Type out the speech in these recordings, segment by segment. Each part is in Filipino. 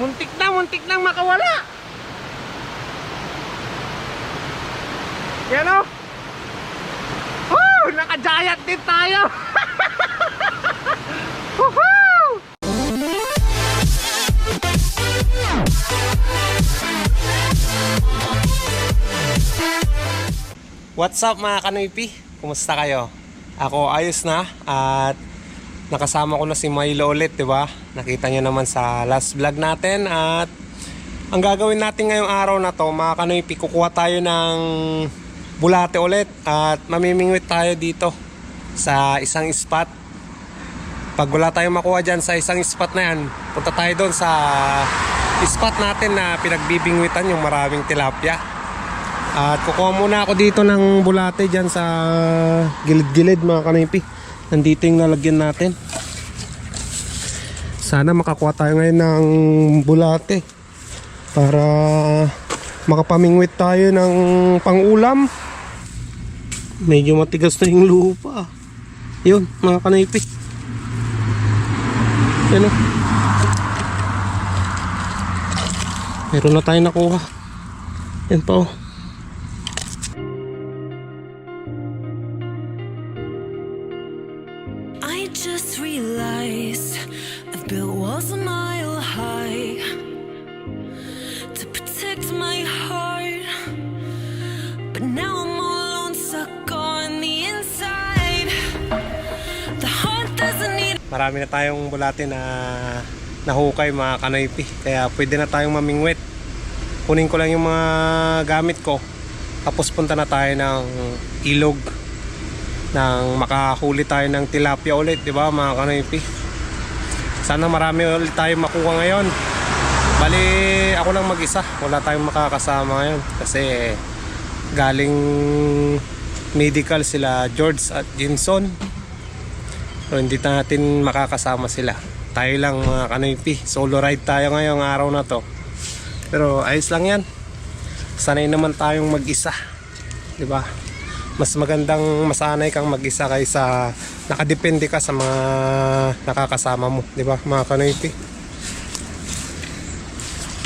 muntik na makawala. Yan o. Oh, naka-giant din tayo. Woohoo! What's up mga kanoypi? Kumusta kayo? Ako ayos na at nakasama ko na si Milo ulit, 'di ba? Nakita niyo naman sa last vlog natin at ang gagawin natin ngayong araw na 'to, mga kanoypi, kukuha tayo ng bulate ulit at mamimingwit tayo dito sa isang spot. Pag wala tayong makuha dyan sa isang spot na yan, punta tayo doon sa spot natin na pinagbibingwitan yung maraming tilapia. At kukuha muna ako dito ng bulate dyan sa gilid-gilid mga kanoypi. Nandito yung nalagyan natin. Sana makakuha tayo ngayon ng bulate para makapamingwit tayo ng pang-ulam. Medyo matigas na yung lupa. Yun mga kanoypi. Yan o. Meron na tayo nakuha. Yan pa o. I just realized I've built walls a mile high to protect my heart, but now I'm all alone, stuck on the inside. The heart doesn't need. Marami na tayong bulate na nahukay mga kanoypi, kaya pwede na tayong mamingwit. Kunin ko lang yung mga gamit ko, tapos punta na tayo ng ilog nang makahuli tayo ng tilapia ulit, di ba mga kanoypi? Sana marami ulit tayong makuha ngayon. Bali ako lang mag-isa, wala tayong makakasama ngayon kasi galing medical sila George at Jinson, so hindi natin makakasama sila. Tayo lang mga kanoypi, solo ride tayo ngayong araw na to, pero ayos lang yan. Sanay naman tayong mag-isa, di ba? Mas magandang masanay kang mag-isa kaysa nakadepende ka sa mga nakakasama mo, di ba mga kanoypi?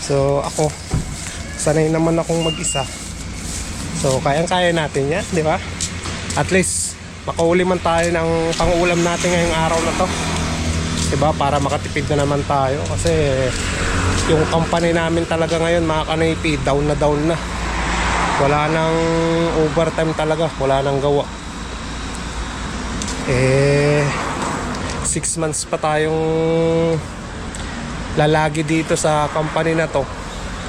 So ako, sanay naman akong mag-isa, so kayang-kaya natin yan, di ba? At least makauli man tayo ng pang-ulam natin ngayong araw na to, di ba? Para makatipid na naman tayo kasi yung company namin talaga ngayon mga kanoypi, down na. Wala nang overtime talaga, wala nang gawa. 6 months pa tayong lalagi dito sa company na to,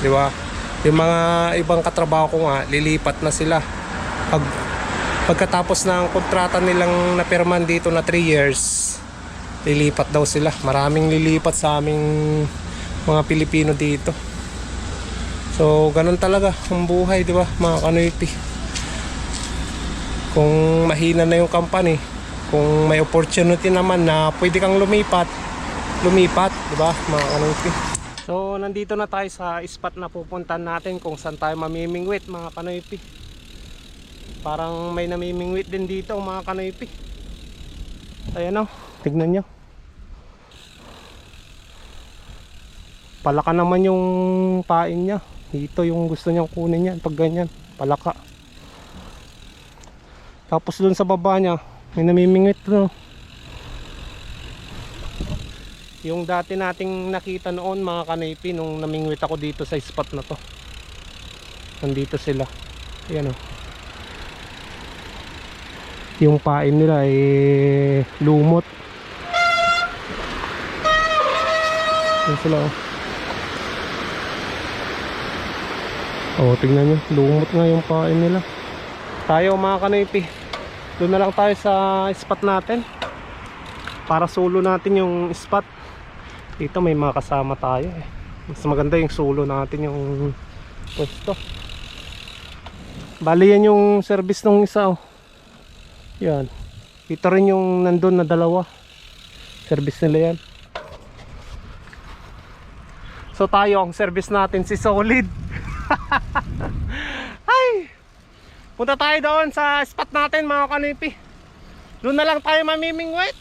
di ba? Yung mga ibang katrabaho ko nga, lilipat na sila. Pagkatapos ng kontrata nilang napirman dito na 3 years, lilipat daw sila. Maraming lilipat sa aming mga Pilipino dito. So ganun talaga ang buhay, di ba mga kanoypi? Kung mahina na yung company, kung may opportunity naman na pwede kang lumipat, di ba mga kanoypi? So nandito na tayo sa spot na pupuntahan natin kung saan tayo mamimingwit mga kanoypi. Parang may namimingwit din dito mga kanoypi. Ayan o, tignan nyo. Palaka naman yung pain niya. Dito yung gusto niyang kunin yan. Pag ganyan, palaka. Tapos dun sa baba niya, may namimingwit no? Yung dati nating nakita noon mga kanoypi, nung namingwit ako dito sa spot na to. Nandito sila. Ayan o. Yung pain nila ay lumot. Ayan sila o. Oh, tingnan nyo, lumot nga yung pain nila. Tayo mga kanoypi, doon na lang tayo sa spot natin para solo natin yung spot. Dito may mga kasama tayo eh. Mas maganda yung solo natin yung pwesto. Bali yan yung service ng isa oh. Yan. Ito rin yung nandun na dalawa. Service nila yan. So tayo, ang service natin si Solid. Ay, punta tayo doon sa spot natin mga kanoypi. Doon na lang tayo mamimingwit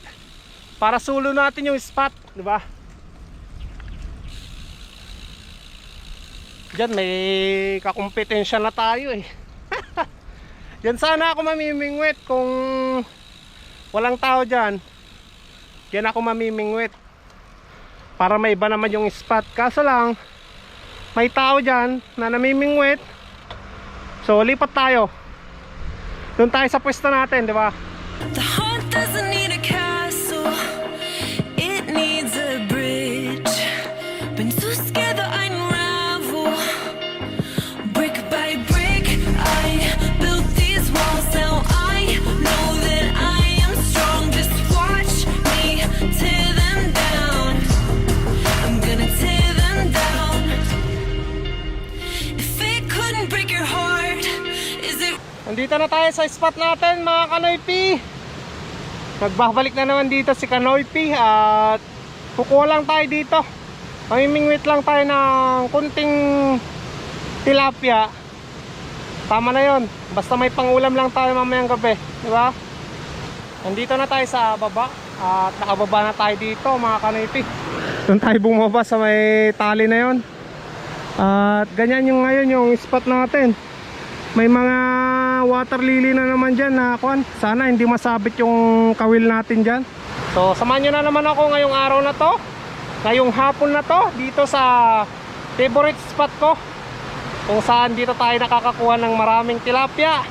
para solo natin yung spot, di ba? Diyan may kakumpetensya na tayo eh. Diyan sana ako mamimingwit kung walang tao dyan. Diyan ako mamimingwit para may iba naman yung spot. Kaso lang may tao dyan na namimingwit. So lipat tayo. Doon tayo sa pwesto natin, di ba? The heart doesn't need a castle, it needs a bridge. Been too scared that I unravel. Brick by brick, I built these walls. Now I know that I am strong. Just watch me tear them down. I'm gonna tear them down. If it couldn't break your heart, is it? Nandito na tayo sa spot natin mga Kanoypi. Nagbabalik na naman dito si Kanoypi at kukuha lang tayo dito. Mamimingwit lang tayo ng kunting tilapia. Tama na yon. Basta may pangulam lang tayo mamayang gabi, di ba? Nandito na tayo sa baba at nakababa na tayo dito mga Kanoypi. Doon tayo bumaba sa may tali na yon. At ganyan yung ngayon yung spot natin. May mga water lily na naman dyan na kuan. Sana hindi masabit yung kawil natin dyan. So samahan nyo na naman ako ngayong araw na to, ngayong hapon na to, dito sa favorite spot ko, kung saan dito tayo nakakakuha ng maraming tilapia.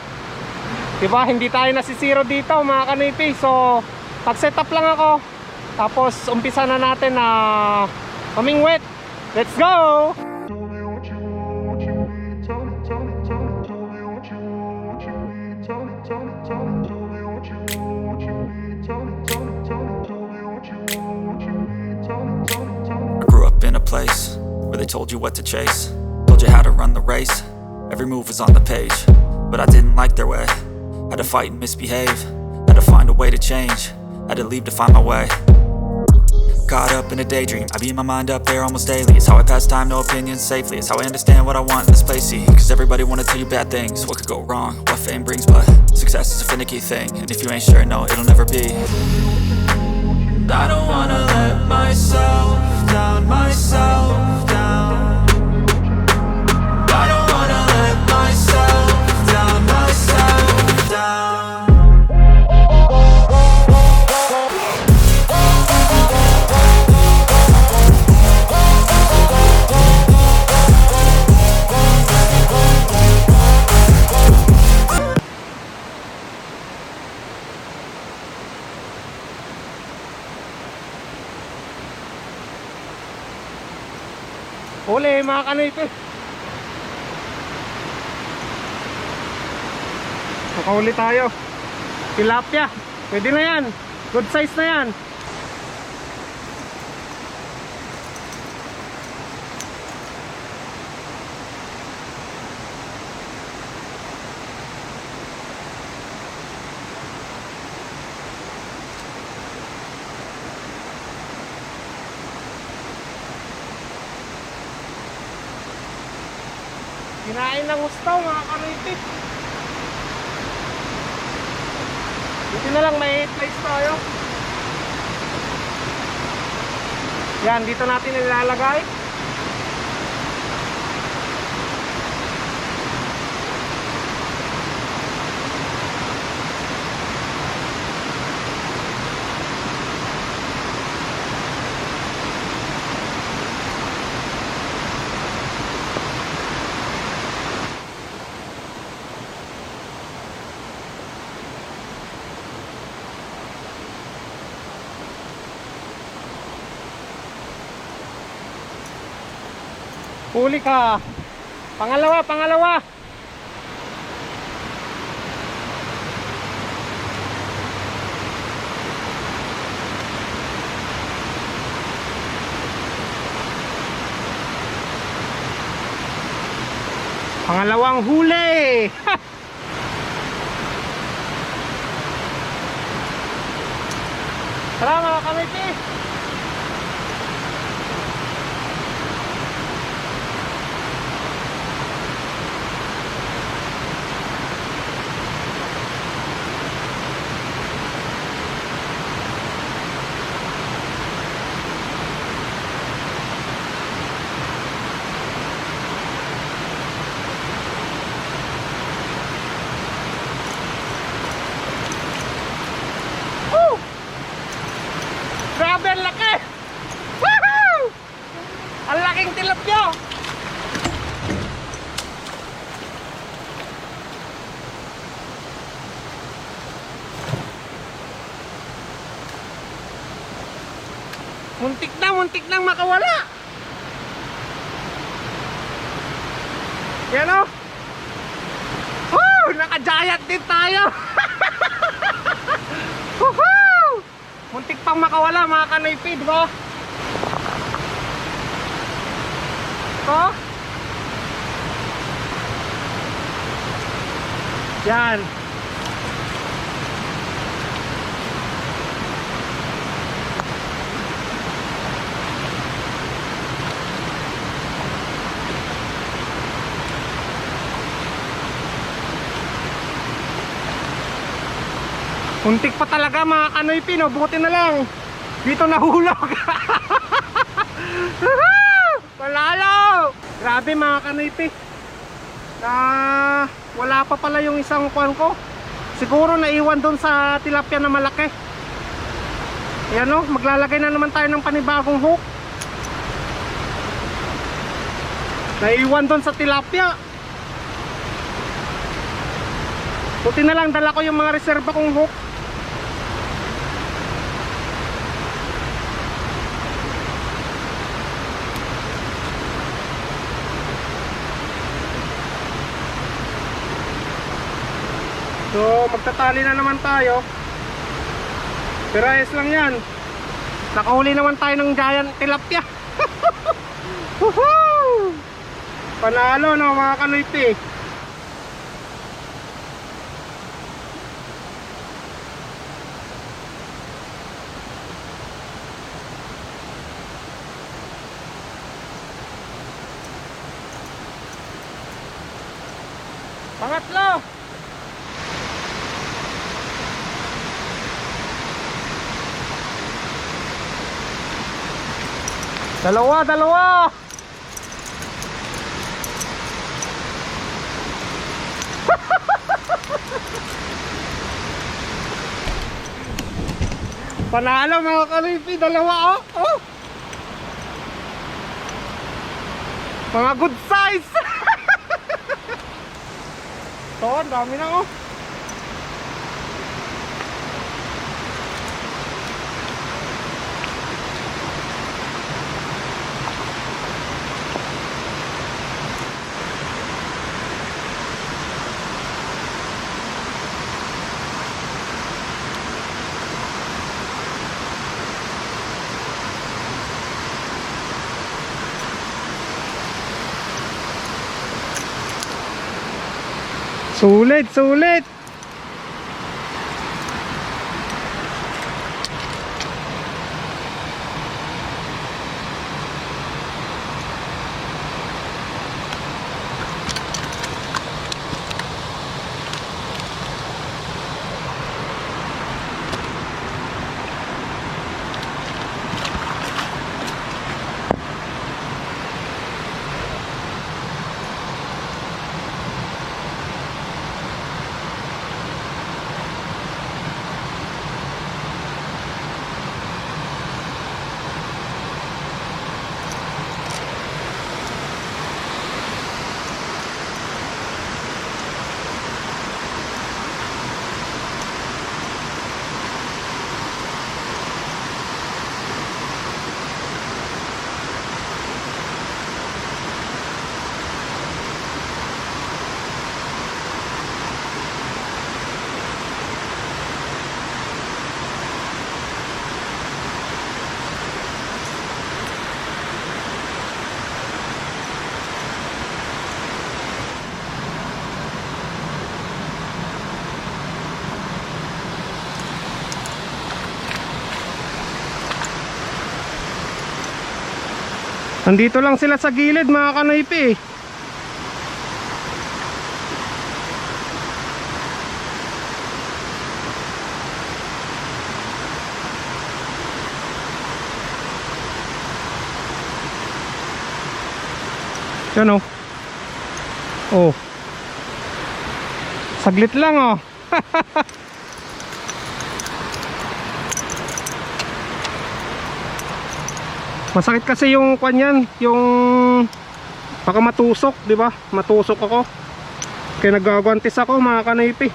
Diba, hindi tayo nasisiro dito mga Kanoypi. So mag set up lang ako, tapos umpisa na natin na mamingwit. Let's go! I grew up in a place where they told you what to chase, told you how to run the race. Every move was on the page, but I didn't like their way. Had to fight and misbehave, had to find a way to change, had to leave to find my way. Caught up in a daydream, I beat my mind up there almost daily. It's how I pass time, no opinions safely. It's how I understand what I want in this place, see. Cause everybody wanna tell you bad things, what could go wrong, what fame brings. But success is a finicky thing, and if you ain't sure, no, it'll never be. I don't wanna let myself down, myself down. I don't wanna let myself down, myself down. Huli mga Kanoypi. Nakahuli tayo. Tilapia. Pwede na yan. Good size na yan. Kinain ng gusto mga Kanoypi. Dito na lang may place tayo. Yan, dito natin ilalagay. Huli ka. Pangalawa, pangalawa. Pangalawang huli. Tara mga Kanoypi. Muntik na makawala. Yan o. Oh, naka-giant din tayo. Woohoo! Muntik pang makawala mga kanoypi, di ba? Oh. Yan. Muntik pa talaga mga kanoypi, no? Buti na lang dito nahulog. Panalo! Grabe mga kanoypi, wala pa pala yung isang kuwan ko. Siguro naiwan doon sa tilapia na malaki. Ayan o, maglalagay na naman tayo ng panibagong hook. Naiwan doon sa tilapia. Buti na lang dala ko yung mga reserva kong hook. So magtatali na naman tayo. Pero ayos lang yan. Nakahuli naman tayo ng giant tilapia. Woohoo! Panalo no mga kanoypi. Pangatlo. Dalawa. Panalo mga kanoypi, dalawa oh. Oh. Mga good size. So, ang dami na oh. Sulit. Nandito lang sila sa gilid mga kanoypi. Yan oh. Oh. Saglit lang oh. Masakit kasi yung kanyan, yung baka matusok, di ba? Matusok ako. Kaya nagagwantis ako mga kanoypi.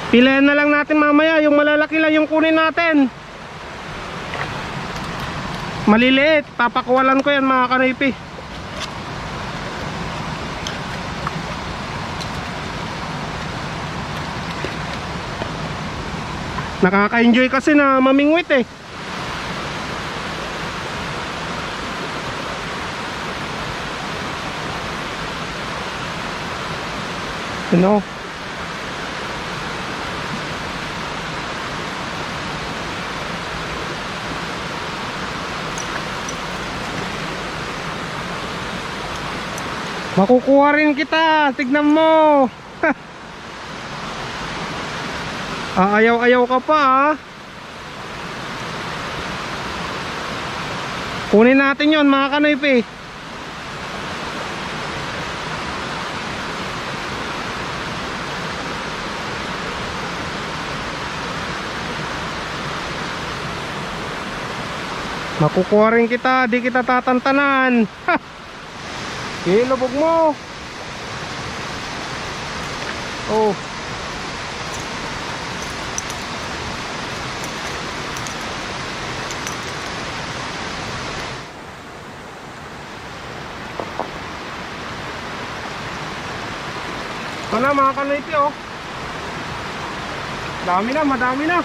Pilihan na lang natin mamaya, yung malalaki lang yung kunin natin. Maliliit, papakuwalan ko yan mga kanipi. Nakaka-enjoy kasi na mamingwit eh. You know? Makukuha rin kita, tignan mo. Ayaw-ayaw ka pa ah. Kunin natin yon mga kanipi. Makukuha rin kita, di kita tatantanan. Ilubog mo. Oh. Ito na mga kanipi oh. Dami na, madami na.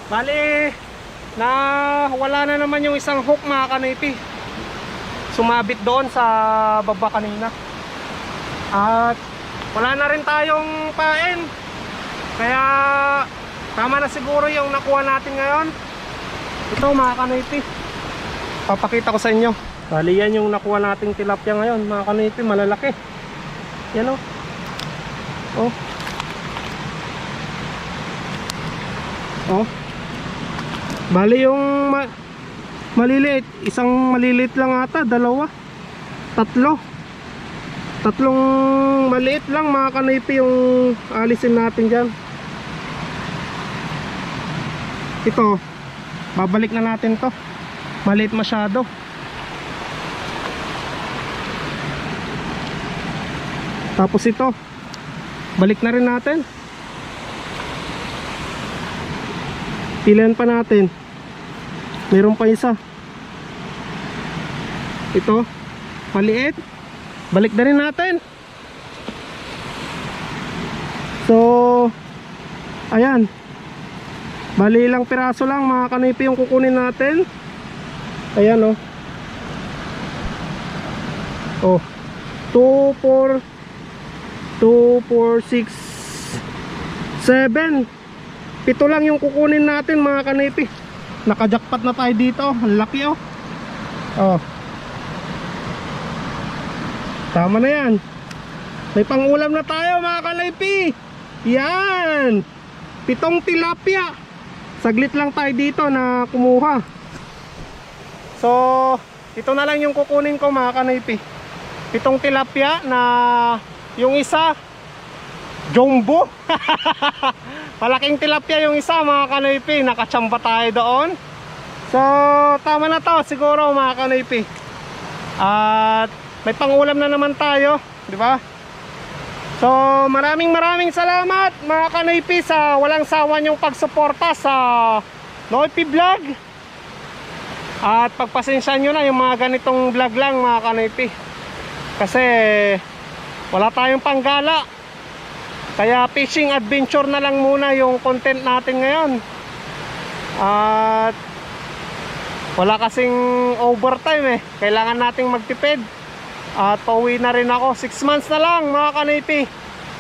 Bali, wala na naman yung isang hook mga kanipi. Sumabit doon sa baba kanina. At wala na rin tayong pain. Kaya tama na siguro yung nakuha natin ngayon. Ito mga kanipi, papakita ko sa inyo. Bali yan yung nakuha nating tilapia ngayon mga kanipi, malalaki. Yan o. Oh. Oh. Bali yung maliliit, isang maliliit lang ata, dalawa, tatlong maliit lang mga kanipi yung alisin natin dyan. Ito, babalik na natin to, maliit masyado. Tapos ito, balik na rin natin. Pilihan pa natin. Meron pa isa. Ito, maliit. Balik na rin natin. So, ayan. Bali ilang piraso lang mga kanipi yung kukunin natin. Ayan oh. Oh. 2, 4 6 7. 7 lang yung kukunin natin mga kanipi. Nakajakpat na tayo dito. Ang laki oh. Oh. Tama na yan. May pangulam na tayo mga kanipi. Yan. 7 tilapia. Saglit lang tayo dito na kumuha. So, ito na lang yung kukunin ko mga kanipi. 7 tilapia na yung isa jumbo. Malaking tilapia yung isa mga kanipi. Nakachamba tayo doon. So tama na to siguro mga kanipi. At may pangulam na naman tayo, di ba? So maraming salamat mga kanipi sa walang sawa niyong pagsuporta sa Noypi Vlog. At pagpasensyahan nyo na yung mga ganitong vlog lang mga kanipi. Kasi wala tayong panggala. Kaya fishing adventure na lang muna yung content natin ngayon. At wala kasing overtime eh. Kailangan nating magtipid. At pauwi na rin ako. 6 months na lang mga kanipi.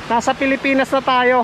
Nasa Pilipinas na tayo.